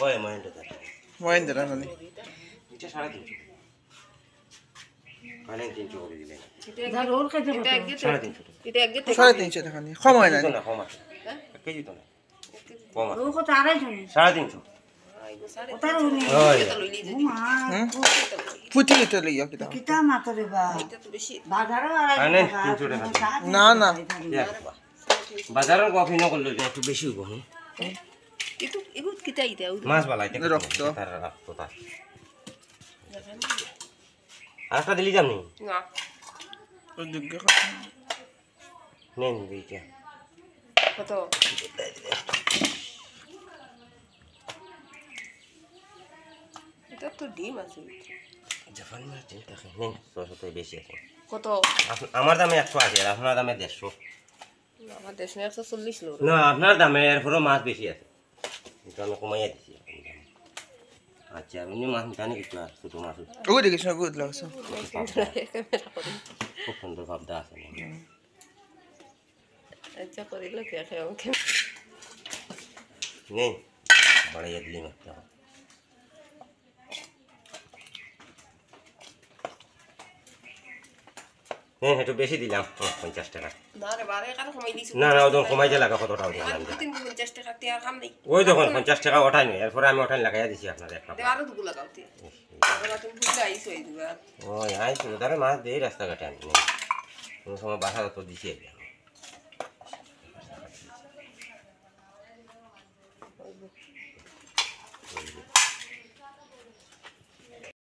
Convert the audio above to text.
ওই মহেন্দ্র দা মহেন্দ্র রানি এটা 350 মানে 300 করে দিলেন এটা রোল খাইতে এটা এক গেতে 350 এটা এক গেতে 350 টাকা নি কম হয় না না কম আছে এক কেজি তো না কম আছে রোল কত আড়াই জন 350 ওটার উনি ওই ফুটি তো লইয়া কিটা কিতা মাতরে বা এটা তো বেশি বাজারও আড়াই আনে টাকা 300 টাকা না না বাজারের কফি ন করলে একটু বেশি হবো itu ibu kita itu মাছ বালা এটা রক্ত। তার রক্ত তার আরেকটা দিলি যামনি nggak ওই দিকে নেন দিটা betul itu tuh di masih জাপানি মাছ চিন্তা খাই নেন 600 টাকা বেশি আছে koto আমার দামে 100 আছে আর আপনার দামে 150 আমার দেশে 140 লোক না আপনার দামে এরপরও মাছ বেশি আছে এটা আমি কমাইয়া দিছি আচ্ছা আপনি মাছ জানি কিছু আর ছোট মাছ ওই দিকে সব গুড লাগছে খুব সুন্দর ভাবটা আছে aja kok itu ya kayak mungkin নেই বাড়াইয়া দিলি মাছটা হ্যাঁ একটু বেশি দিলাম 50 টাকা nah ada barang kan kemai di না না ওজন কমাইতে লাগা কত টাকা দিলাম kan itu 50 টাকা tiap kam nih ওই দেখুন 50 টাকা ওঠাই নি এরপরে আমি ওঠাই লাগাইয়া দিছি আপনার একটা dia baru tuh gula kau tiap kalau tuh gula isu itu kan ওই আইছো তারে মাছ দিয়ে রাস্তাঘাটে আমি কোনো সময় বাসা তো দিছি